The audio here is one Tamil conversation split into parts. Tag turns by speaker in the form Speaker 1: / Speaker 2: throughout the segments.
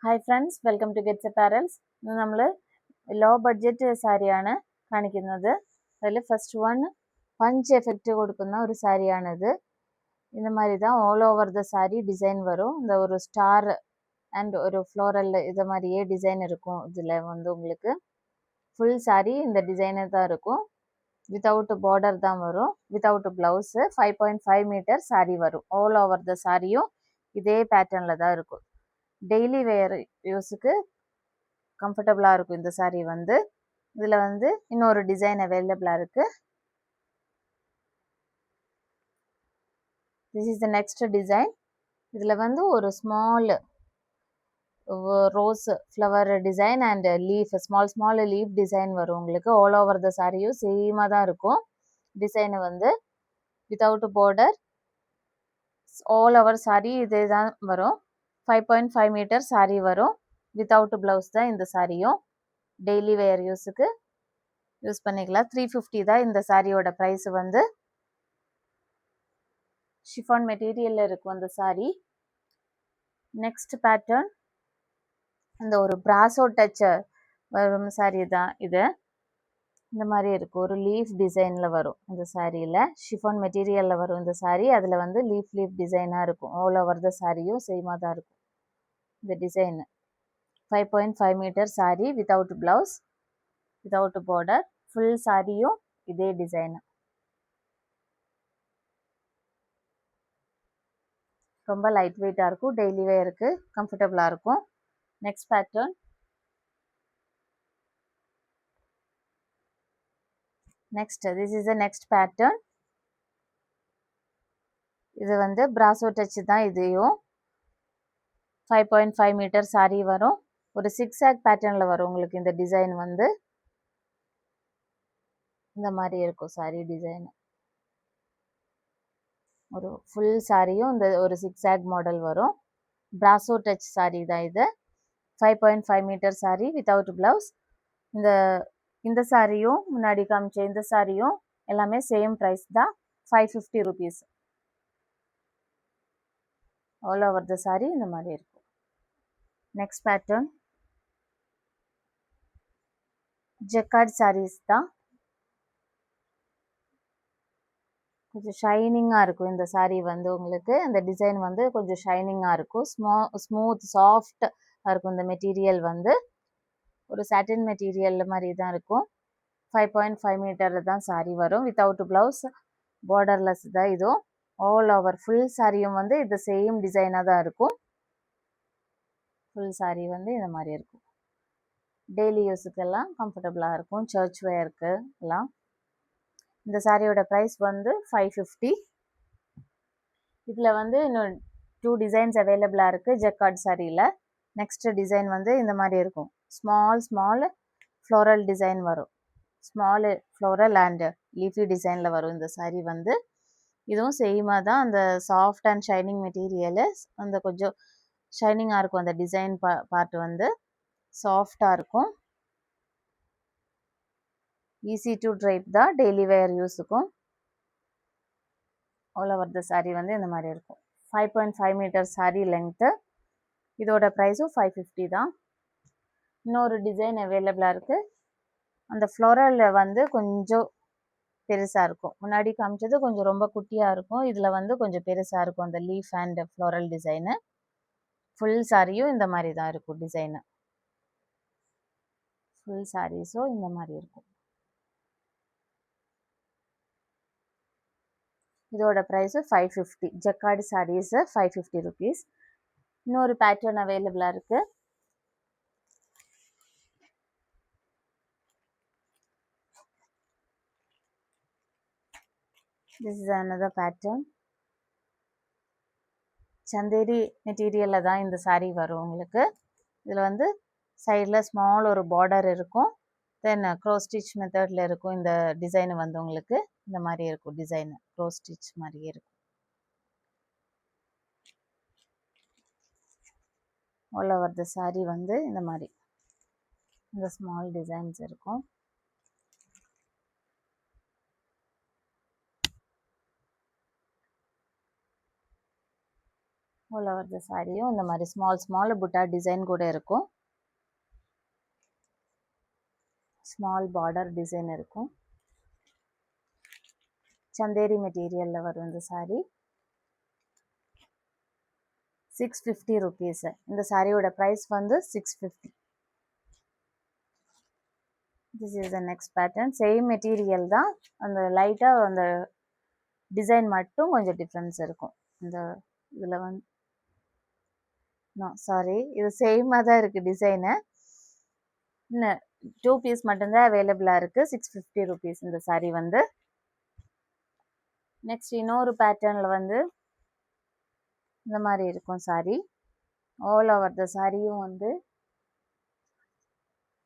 Speaker 1: Hi friends, welcome to Gets Apparels. ഇന്ന് നമ്മൾ ലോ ബഡ്ജറ്റ് സാരിയാണ് കാണിക്കുന്നത്. അതിൽ ഫസ്റ്റ് വൺ പഞ്ച് എഫക്റ്റ് കൊടുക്കുന്ന ഒരു സാരിയാണിത്. இந்த மாதிரி தான் all over the sorry design வரும். இந்த ஒரு ஸ்டார் அண்ட் ஒரு ஃப்ளோரல் இது மாதிரியே டிசைன் இருக்கும். இதில் வந்து உங்களுக்கு ஃபுல் சாரி இந்த டிசைனு தான் இருக்கும். வித்தவுட் பார்டர் தான் வரும். வித்தவுட் ப்ளவுஸு 5.5 மீட்டர் சாரி வரும். ஆல் ஓவர் த சாரியும் இதே பேட்டர்னில் தான் இருக்கும். டெய்லி வேர் யூஸுக்கு கம்ஃபர்டபுளாக இருக்கும் இந்த சாரீ வந்து. இதில் வந்து இன்னொரு டிசைன் அவைலபிளாக இருக்குது. This is the next design. இதில் வந்து ஒரு small rose flower design and leaf small leaf design வரும் உங்களுக்கு. ஆல் ஓவர் த சாரியும் சேமாக தான் இருக்கும். டிசைனு வந்து without border all over sorry இதே தான் வரும். 5.5 மீட்டர் சாரி வரும். வித்தவுட் ப்ளவுஸ் தான் இந்த சாரியும். டெய்லி வேர் யூஸுக்கு யூஸ் பண்ணிக்கலாம். 350 தான் இந்த சாரியோட ப்ரைஸ் வந்து. ஷிஃபான் மெட்டீரியலில் இருக்கும் அந்த சாரி. நெக்ஸ்ட் பேட்டர்ன் இந்த ஒரு பிராசோ டச் வரும் சாரி தான் இது. இந்த மாதிரி இருக்கும். ஒரு லீஃப் டிசைனில் வரும் இந்த சாரியில். ஷிஃபான் மெட்டீரியலில் வரும் இந்த சாரி. அதில் வந்து லீஃப் டிசைனாக இருக்கும். ஆல் ஓவர் த சாரியும் சேமாக தான் இருக்கும் இந்த design. 5.5 metre sari without blouse without border. Full சாரியும் இதே டிசைனு. ரொம்ப லைட் வெயிட்டாக இருக்கும். டெய்லி வேருக்கு கம்ஃபர்டபுளாக இருக்கும். Next pattern. Next this is the next pattern. இது வந்து பிராசோ டச் தான். இதையும் 5.5 மீட்டர் சாரி வரும். ஒரு சிக்ஸாக் பேட்டர்னில் வரும் உங்களுக்கு இந்த டிசைன் வந்து. இந்த மாதிரி இருக்கும் சாரி டிசைன். ஒரு ஃபுல் சாரியும் இந்த ஒரு சிக்ஸாக் மாடல் வரும். பிராசோ டச் சாரி தான் இது. 5.5 மீட்டர் சாரி வித்தவுட் ப்ளவுஸ். இந்த சாரியும் முன்னாடி காமிச்ச இந்த சாரியும் எல்லாமே சேம் ப்ரைஸ் தான். 550 rupees. All over the sorry இந்த மாதிரி இருக்கும். நெக்ஸ்ட் பேட்டர்ன் ஜக்கார்ட் சாரீஸ் தான். கொஞ்சம் ஷைனிங்காக இருக்கும் இந்த சாரீ வந்து உங்களுக்கு. அந்த டிசைன் வந்து கொஞ்சம் ஷைனிங்காக இருக்கும். ஸ்மூத் சாஃப்டாக இருக்கும் இந்த மெட்டீரியல் வந்து. ஒரு சாட்டின் மெட்டீரியல் மாதிரி தான் இருக்கும். 5.5 மீட்டரில் தான் சாரீ வரும். வித்தவுட் ப்ளவுஸ் பார்டர்லெஸ் தான் இதுவும். ஆல் ஓவர் ஃபுல் சாரியும் வந்து இது சேம் டிசைனாக தான் இருக்கும். ஃபுல் சாரீ வந்து இந்த மாதிரி இருக்கும். டெய்லி யூஸுக்கெல்லாம் கம்ஃபர்டபுளாக இருக்கும். சர்ச் வேருக்கு எல்லாம். இந்த சாரியோட ப்ரைஸ் வந்து 550. இதில் வந்து இன்னும் 2 டிசைன்ஸ் அவைலபிளாக இருக்குது ஜக்கார்ட் சாரியில். நெக்ஸ்ட் டிசைன் வந்து இந்த மாதிரி இருக்கும். ஸ்மால் ஃப்ளோரல் டிசைன் வரும். ஸ்மால் ஃப்ளோரல் அண்ட் லீஃபி டிசைனில் வரும் இந்த சாரி வந்து. இதுவும் சேமாக தான். அந்த சாஃப்ட் அண்ட் ஷைனிங் மெட்டீரியலு அந்த கொஞ்சம் ஷைனிங்காக இருக்கும். அந்த டிசைன் பார்ட் வந்து சாஃப்டாக இருக்கும். ஈஸி டு ட்ரைப் தான். டெய்லி வேர் யூஸுக்கும். ஆல் ஓவர் த சாரி வந்து இந்த மாதிரி இருக்கும். 5.5 மீட்டர் சாரி லென்த்து. இதோட ப்ரைஸும் 550 தான். இன்னொரு டிசைன் அவைலபிளாக இருக்குது. அந்த ஃப்ளோரலில் வந்து கொஞ்சம் பெருசாக இருக்கும். முன்னாடி காமிச்சது கொஞ்சம் ரொம்ப குட்டியாக இருக்கும். இதில் வந்து கொஞ்சம் பெருசாக இருக்கும் அந்த leaf and floral design. Full சாரியும் இந்த மாதிரி தான் இருக்கும் டிசைனு. ஃபுல் சாரீஸும் இந்த மாதிரி இருக்கும். இதோட ப்ரைஸு 550. Jacquard saris 550 rupees. இன்னொரு பேட்டர்ன் அவைலபிளாக இருக்குது. This is another pattern. Chanderi மெட்டீரியலில் தான் இந்த சாரீ வரும் உங்களுக்கு. இதில் வந்து சைடில் ஸ்மால் ஒரு பார்டர் இருக்கும். தென் க்ரோஸ் ஸ்டிச் மெத்தடில் இருக்கும். இந்த டிசைனு வந்து உங்களுக்கு இந்த மாதிரி இருக்கும். டிசைனு க்ரோஸ் ஸ்டிச் மாதிரியே இருக்கும். ஆல் ஓவர் த சாரீ வந்து இந்த மாதிரி இந்த ஸ்மால் டிசைன்ஸ் இருக்கும். ஆல் ஓவர் த சாரியும் இந்த மாதிரி ஸ்மால் புட்டா டிசைன் கூட இருக்கும். ஸ்மால் பார்டர் டிசைன் இருக்கும். சந்தேரி மெட்டீரியல்ல வரும் இந்த சாரி. 650 rupees. இந்த சாரியோட price வந்து 650. This is the next pattern. Same material தான், அந்த லைட்டா அந்த டிசைன் மட்டும் கொஞ்சம் டிஃபரன்ஸ் இருக்கும். இந்த இதுல வந்து சாரி, இது சேமா தான் இருக்கு டிசைனு. இன்னும் 2 பீஸ் மட்டும்தான் அவைலபிளா இருக்கு. 650 rupees இந்த சாரி வந்து. நெக்ஸ்ட் இன்னொரு பேட்டர்ன்ல வந்து இந்த மாதிரி இருக்கும் சாரி. ஆல் ஓவர் த சாரியும் வந்து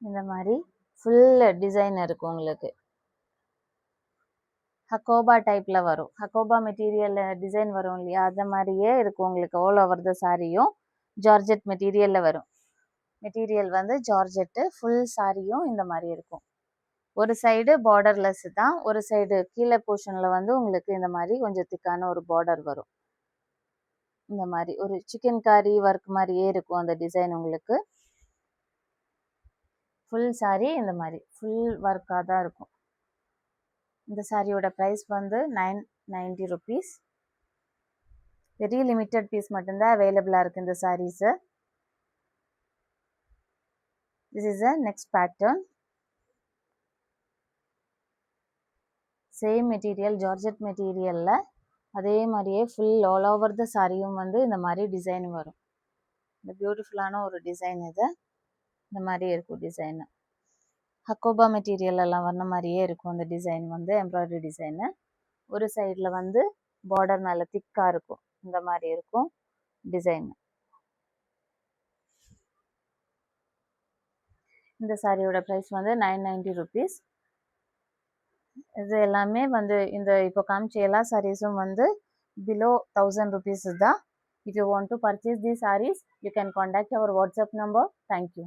Speaker 1: இந்த மாதிரி ஃபுல் டிசைன் இருக்கும் உங்களுக்கு. ஹக்கோபா டைப்ல வரும். ஹக்கோபா மெட்டீரியல் டிசைன் வரும் இல்லையா, அந்த மாதிரியே இருக்கும் உங்களுக்கு. ஆல் ஓவர் த சாரியும் ஜார்ஜெட் மெட்டீரியல்ல வரும். மெட்டீரியல் வந்து ஜார்ஜெட்டு. ஃபுல் சாரியும் இந்த மாதிரி இருக்கும். ஒரு சைடு பார்டர்லெஸ் தான், ஒரு சைடு கீழே போர்ஷன்ல வந்து உங்களுக்கு இந்த மாதிரி கொஞ்சம் திக்கான ஒரு பார்டர் வரும். இந்த மாதிரி ஒரு சிக்கன் காரி ஒர்க் மாதிரியே இருக்கும் அந்த டிசைன் உங்களுக்கு. ஃபுல் சாரி இந்த மாதிரி ஃபுல் ஒர்க்காக தான் இருக்கும். இந்த சாரியோட ப்ரைஸ் வந்து 990 rupees. வெரி லிமிட்டட் பீஸ் மட்டும்தான் அவைலபிளாக இருக்குது இந்த saris. This is a next pattern. Same material georgette மெட்டீரியலில் அதே மாதிரியே ஃபுல் ஆல் ஓவர் த சாரியும் வந்து இந்த மாதிரி டிசைன் வரும். இந்த பியூட்டிஃபுல்லான ஒரு டிசைன் இது. இந்த மாதிரி இருக்கும் டிசைனு. ஹக்கோபா மெட்டீரியல் எல்லாம் வர்ற மாதிரியே இருக்கும் அந்த டிசைன் வந்து, எம்ப்ராய்டரி டிசைனு. ஒரு சைடில் வந்து பார்டர் நல்ல திக்காக இருக்கும். இந்த மாதிரி இருக்கும் டிசைன். இந்த சாரியோட ப்ரைஸ் வந்து 990 rupees. இது எல்லாமே வந்து இந்த இப்போ காமிச்ச எல்லா சாரீஸும் வந்து below 1000 rupees தான். If you want to purchase these sarees, you can contact our WhatsApp number. Thank you.